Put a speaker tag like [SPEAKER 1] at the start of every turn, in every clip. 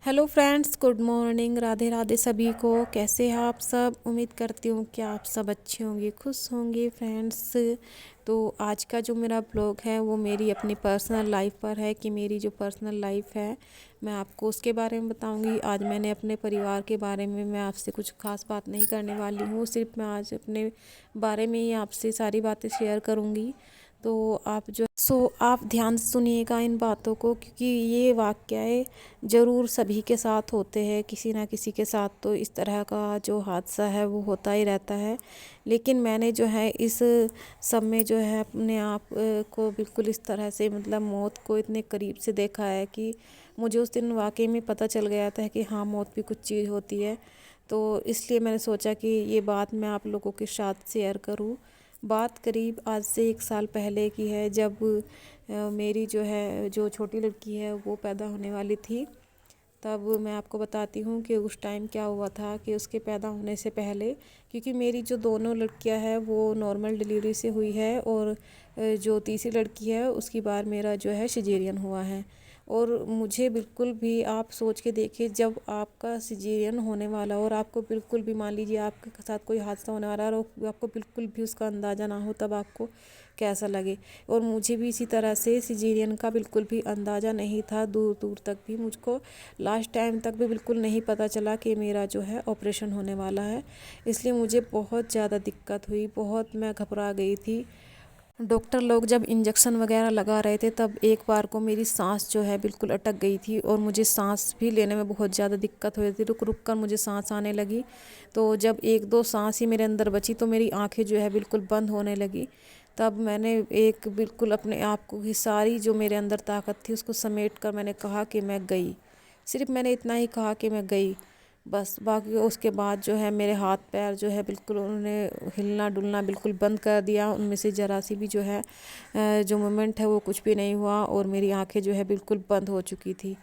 [SPEAKER 1] Hello friends, good morning. Radhe Radhe सभी को। कैसे हैं आप सब? उम्मीद करती हूँ कि आप सब अच्छे होंगे, खुश होंगे फ्रेंड्स। तो आज का जो मेरा ब्लॉग है वो मेरी अपनी पर्सनल लाइफ पर है कि मेरी जो पर्सनल लाइफ है मैं आपको उसके बारे में बताऊंगी। आज मैंने अपने परिवार के बारे में मैं आपसे कुछ खास बात नहीं करने वाली हूँ, सिर्फ मैं आज अपने बारे में ही आपसे सारी बातें शेयर करूँगी। तो आप ध्यान से सुनिएगा इन बातों को, क्योंकि ये वाक़या ज़रूर सभी के साथ होते हैं, किसी ना किसी के साथ तो इस तरह का जो हादसा है वो होता ही रहता है। लेकिन मैंने जो है इस सब में जो है अपने आप को बिल्कुल इस तरह से मतलब मौत को इतने करीब से देखा है कि मुझे उस दिन वाकई में पता चल गया था कि हाँ, मौत भी कुछ चीज़ होती है। तो इसलिए मैंने सोचा कि ये बात मैं आप लोगों के साथ शेयर करूँ। बात करीब आज से 1 साल पहले की है, जब मेरी जो छोटी लड़की है वो पैदा होने वाली थी। तब मैं आपको बताती हूँ कि उस टाइम क्या हुआ था कि उसके पैदा होने से पहले, क्योंकि मेरी जो दोनों लड़कियां हैं वो नॉर्मल डिलीवरी से हुई है, और जो तीसरी लड़की है उसकी बार मेरा जो है सिजेरियन हुआ है। और मुझे बिल्कुल भी आप सोच के देखिए, जब आपका सिजेरियन होने वाला और आपको बिल्कुल भी मान लीजिए आपके साथ कोई हादसा होने वाला है और आपको बिल्कुल भी उसका अंदाज़ा ना हो, तब आपको कैसा लगे। और मुझे भी इसी तरह से सिजेरियन का बिल्कुल भी अंदाज़ा नहीं था, दूर दूर तक भी मुझको लास्ट टाइम तक भी बिल्कुल नहीं पता चला कि मेरा जो है ऑपरेशन होने वाला है। इसलिए मुझे बहुत ज़्यादा दिक्कत हुई, बहुत मैं घबरा गई थी। डॉक्टर लोग जब इंजेक्शन वगैरह लगा रहे थे तब एक बार को मेरी सांस जो है बिल्कुल अटक गई थी, और मुझे सांस भी लेने में बहुत ज़्यादा दिक्कत हो रही थी। रुक रुक कर मुझे सांस आने लगी। तो जब एक दो सांस ही मेरे अंदर बची तो मेरी आंखें जो है बिल्कुल बंद होने लगी। तब मैंने एक बिल्कुल अपने आप को की सारी जो मेरे अंदर ताकत थी उसको समेट कर मैंने कहा कि मैं गई। सिर्फ मैंने इतना ही कहा कि मैं गई, बस। बाकी उसके बाद जो है मेरे हाथ पैर जो है बिल्कुल उन्होंने हिलना डुलना बिल्कुल बंद कर दिया। उनमें से ज़रा सी भी जो है जो मोमेंट है वो कुछ भी नहीं हुआ, और मेरी आंखें जो है बिल्कुल बंद हो चुकी थी।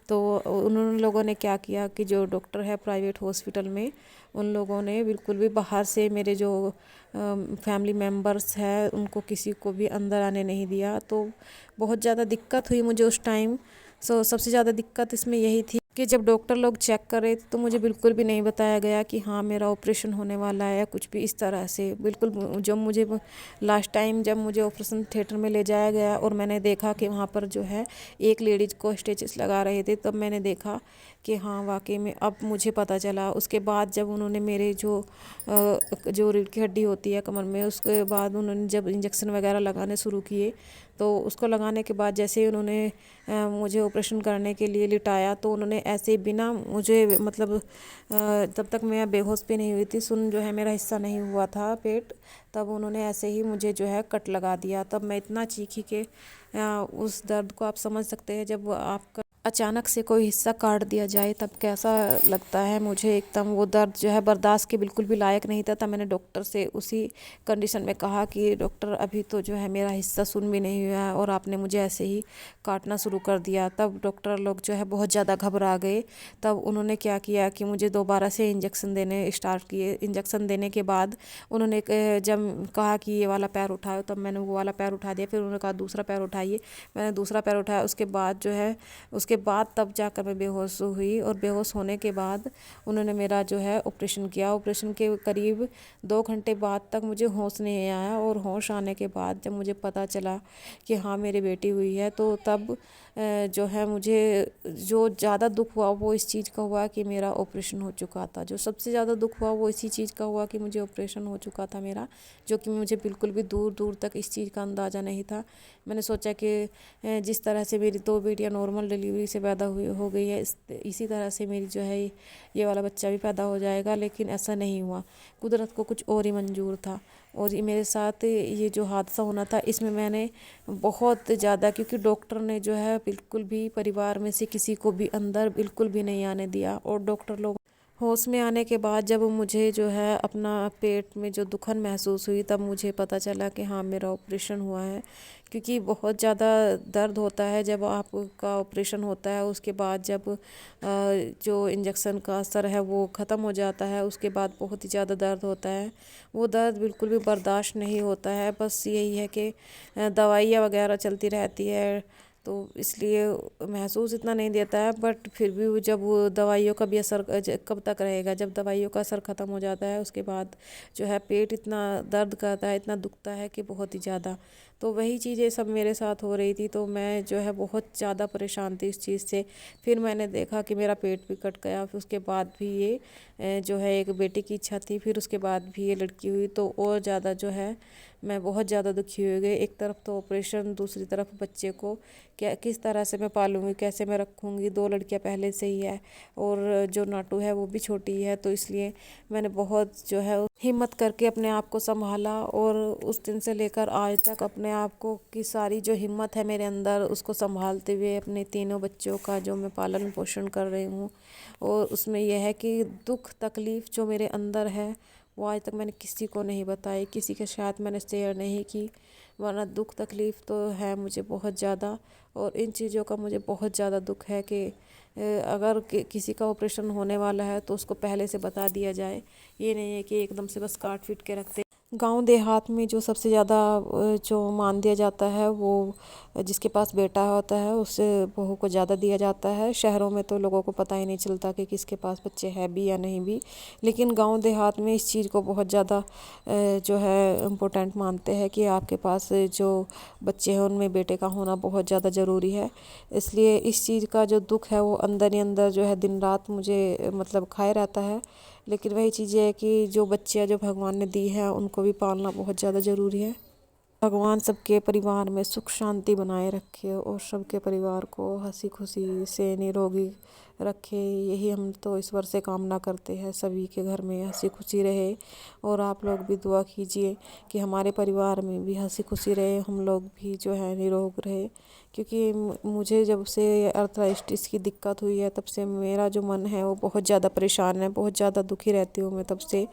[SPEAKER 1] तो उन्होंने लोगों ने क्या किया कि जो डॉक्टर है प्राइवेट हॉस्पिटल में, उन लोगों ने बिल्कुल भी बाहर से मेरे जो फैमिली मेम्बर्स हैं उनको किसी को भी अंदर आने नहीं दिया। तो बहुत ज़्यादा दिक्कत हुई मुझे उस टाइम। सबसे ज़्यादा दिक्कत इसमें यही थी कि जब डॉक्टर लोग चेक करे तो मुझे बिल्कुल भी नहीं बताया गया कि हाँ मेरा ऑपरेशन होने वाला है या कुछ भी इस तरह से। बिल्कुल जब मुझे लास्ट टाइम जब मुझे ऑपरेशन थिएटर में ले जाया गया और मैंने देखा कि वहाँ पर जो है एक लेडीज़ को स्टिचेस लगा रहे थे, तब मैंने देखा कि हाँ वाकई में अब मुझे पता चला। उसके बाद जब उन्होंने मेरे जो रीढ़ की हड्डी होती है कमर में, उसके बाद उन्होंने जब इंजेक्शन वगैरह लगाने शुरू किए, तो उसको लगाने के बाद जैसे ही उन्होंने मुझे ऑपरेशन करने के लिए लिटाया, तो उन्होंने ऐसे बिना मुझे मतलब तब तक मैं बेहोश भी नहीं हुई थी, सुन जो है मेरा हिस्सा नहीं हुआ था पेट, तब उन्होंने ऐसे ही मुझे जो है कट लगा दिया। तब मैं इतना चीखी कि उस दर्द को आप समझ सकते हैं। जब आपका अचानक से कोई हिस्सा काट दिया जाए तब कैसा लगता है। मुझे एकदम वो दर्द जो है बर्दाश्त के बिल्कुल भी लायक नहीं था। तब मैंने डॉक्टर से उसी कंडीशन में कहा कि डॉक्टर अभी तो जो है मेरा हिस्सा सुन भी नहीं हुआ है और आपने मुझे ऐसे ही काटना शुरू कर दिया। तब डॉक्टर लोग जो है बहुत ज़्यादा घबरा गए। तब उन्होंने क्या किया कि मुझे दोबारा से इंजेक्शन देने स्टार्ट किए। इंजेक्शन देने के बाद उन्होंने जब कहा कि ये वाला पैर उठाओ, तब मैंने वो वाला पैर उठा दिया। फिर उन्होंने कहा दूसरा पैर उठाइए, मैंने दूसरा पैर उठाया। उसके बाद जो है उसके बाद तब जाकर मैं बेहोश हुई, और बेहोश होने के बाद उन्होंने मेरा जो है ऑपरेशन किया। ऑपरेशन के करीब 2 घंटे बाद तक मुझे होश नहीं आया, और होश आने के बाद जब मुझे पता चला कि हाँ मेरी बेटी हुई है, तो तब जो है मुझे जो ज़्यादा दुख हुआ वो इस चीज़ का हुआ कि मेरा ऑपरेशन हो चुका था। जो सबसे ज़्यादा दुख हुआ वो इसी चीज़ का हुआ कि मुझे ऑपरेशन हो चुका था मेरा, जो कि मुझे बिल्कुल भी दूर दूर तक इस चीज़ का अंदाज़ा नहीं था। मैंने सोचा कि जिस तरह से मेरी 2 बेटियां नॉर्मल डिलीवरी से पैदा हुई हो गई है, इसी तरह से मेरी जो है ये वाला बच्चा भी पैदा हो जाएगा। लेकिन ऐसा नहीं हुआ, कुदरत को कुछ और ही मंजूर था। और ये मेरे साथ ये जो हादसा होना था, इसमें मैंने बहुत ज़्यादा, क्योंकि डॉक्टर ने जो है बिल्कुल भी परिवार में से किसी को भी अंदर बिल्कुल भी नहीं आने दिया। और डॉक्टर लोग होश में आने के बाद जब मुझे जो है अपना पेट में जो दुखन महसूस हुई, तब मुझे पता चला कि हाँ मेरा ऑपरेशन हुआ है। क्योंकि बहुत ज़्यादा दर्द होता है जब आपका ऑपरेशन होता है। उसके बाद जब जो इंजेक्शन का असर है वो ख़त्म हो जाता है, उसके बाद बहुत ही ज़्यादा दर्द होता है। वो दर्द बिल्कुल भी बर्दाश्त नहीं होता है। बस यही है कि दवाइयाँ वगैरह चलती रहती है, तो इसलिए महसूस इतना नहीं देता है। बट फिर भी जब वो दवाइयों का भी असर कब तक रहेगा, जब दवाइयों का असर ख़त्म हो जाता है उसके बाद जो है पेट इतना दर्द करता है, इतना दुखता है कि बहुत ही ज़्यादा। तो वही चीज़ें सब मेरे साथ हो रही थी, तो मैं जो है बहुत ज़्यादा परेशान थी इस चीज़ से। फिर मैंने देखा कि मेरा पेट भी कट गया, फिर उसके बाद भी ये जो है एक बेटे की इच्छा थी, फिर उसके बाद भी ये लड़की हुई, तो और ज़्यादा जो है मैं बहुत ज़्यादा दुखी हो गई। एक तरफ तो ऑपरेशन, दूसरी तरफ बच्चे को क्या किस तरह से मैं पालूंगी, कैसे मैं रखूंगी। 2 लड़कियां पहले से ही है और जो नाटू है वो भी छोटी है, तो इसलिए मैंने बहुत जो है हिम्मत करके अपने आप को संभाला। और उस दिन से लेकर आज तक अपने आप को की सारी जो हिम्मत है मेरे अंदर, उसको संभालते हुए अपने तीनों बच्चों का जो मैं पालन पोषण कर रही हूँ। और उसमें यह है कि दुख तकलीफ़ जो मेरे अंदर है वो आज तक मैंने किसी को नहीं बताई, किसी के साथ मैंने शेयर नहीं की। वरना दुख तकलीफ़ तो है मुझे बहुत ज़्यादा, और इन चीज़ों का मुझे बहुत ज़्यादा दुख है कि अगर किसी का ऑपरेशन होने वाला है तो उसको पहले से बता दिया जाए। ये नहीं है कि एकदम से बस काट पीट के रखते। गांव देहात में जो सबसे ज़्यादा जो मान दिया जाता है वो जिसके पास बेटा होता है उससे बहू को ज़्यादा दिया जाता है। शहरों में तो लोगों को पता ही नहीं चलता कि किसके पास बच्चे हैं भी या नहीं भी, लेकिन गांव देहात में इस चीज़ को बहुत ज़्यादा जो है इम्पोर्टेंट मानते हैं कि आपके पास जो बच्चे हैं उनमें बेटे का होना बहुत ज़्यादा ज़रूरी है। इसलिए इस चीज़ का जो दुख है वो अंदर ही अंदर जो है दिन रात मुझे मतलब खाए रहता है। लेकिन वही चीज़ है कि जो बच्चियाँ जो भगवान ने दी हैं उनको भी पालना बहुत ज़्यादा ज़रूरी है। भगवान सबके परिवार में सुख शांति बनाए रखे और सबके परिवार को हंसी खुशी से निरोगी रखे, यही हम तो ईश्वर से कामना करते हैं। सभी के घर में हंसी खुशी रहे, और आप लोग भी दुआ कीजिए कि हमारे परिवार में भी हंसी खुशी रहे, हम लोग भी जो है निरोग रहे। क्योंकि मुझे जब से अर्थराइटिस की दिक्कत हुई है तब से मेरा जो मन है वो बहुत ज़्यादा परेशान है, बहुत ज़्यादा दुखी रहती हूँ मैं तब से।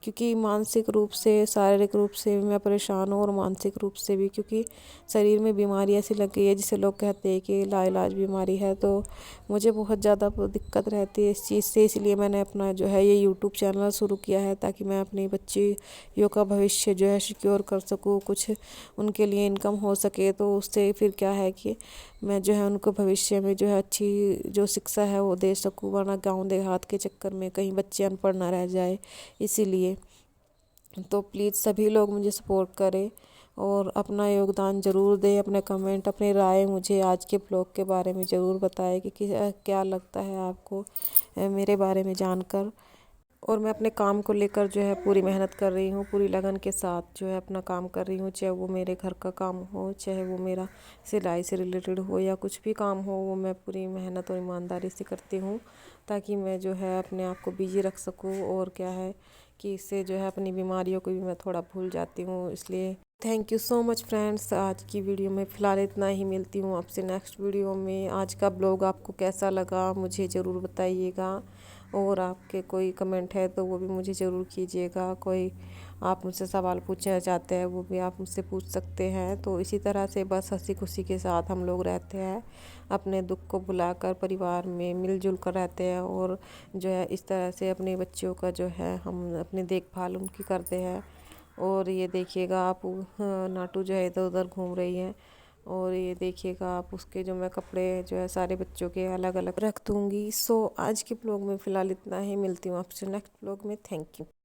[SPEAKER 1] क्योंकि मानसिक रूप से, शारीरिक रूप से भी मैं परेशान हूँ और मानसिक रूप से भी, क्योंकि शरीर में बीमारी ऐसी लग गई है जिसे लोग कहते हैं कि लाइलाज बीमारी है। तो मुझे बहुत ज़्यादा दिक्कत रहती है इस चीज़ से, इसलिए मैंने अपना जो है ये यूट्यूब चैनल शुरू किया है ताकि मैं अपनी बच्चियों का भविष्य जो है सिक्योर कर सकूँ, कुछ उनके लिए इनकम हो सके। तो उससे फिर क्या है कि मैं जो है उनको भविष्य में जो है अच्छी जो शिक्षा है वो दे सकूँ, वरना गाँव देहात के चक्कर में कहीं बच्चे अनपढ़ ना रह जाए। इसीलिए तो प्लीज़ सभी लोग मुझे सपोर्ट करें और अपना योगदान ज़रूर दें। अपने कमेंट, अपनी राय मुझे आज के ब्लॉग के बारे में ज़रूर बताएं कि क्या लगता है आपको मेरे बारे में जानकर। और मैं अपने काम को लेकर जो है पूरी मेहनत कर रही हूँ, पूरी लगन के साथ जो है अपना काम कर रही हूँ। चाहे वो मेरे घर का काम हो, चाहे वो मेरा सिलाई से रिलेटेड हो, या कुछ भी काम हो, वो मैं पूरी मेहनत और ईमानदारी से करती हूँ ताकि मैं जो है अपने आप को बिजी रख सकूँ। और क्या है कि इससे जो है अपनी बीमारियों को भी मैं थोड़ा भूल जाती हूँ। इसलिए thank you so much friends. आज की वीडियो में फ़िलहाल इतना ही, मिलती हूँ आपसे नेक्स्ट वीडियो में। आज का ब्लॉग आपको कैसा लगा मुझे ज़रूर बताइएगा, और आपके कोई कमेंट है तो वो भी मुझे ज़रूर कीजिएगा। कोई आप मुझसे सवाल पूछना चाहते हैं वो भी आप मुझसे पूछ सकते हैं। तो इसी तरह से बस हंसी खुशी के साथ हम लोग रहते हैं, अपने दुख को भुलाकर परिवार में मिलजुल कर रहते हैं, और जो है इस तरह से अपने बच्चों का जो है हम अपनी देखभाल उनकी करते हैं। और ये देखिएगा आप नाटू जो है इधर उधर घूम रही है, और ये देखिएगा आप उसके जो मैं कपड़े जो है सारे बच्चों के अलग अलग रख दूँगी। सो आज के ब्लॉग में फ़िलहाल इतना ही, मिलती हूँ आपसे नेक्स्ट ब्लॉग में। Thank you.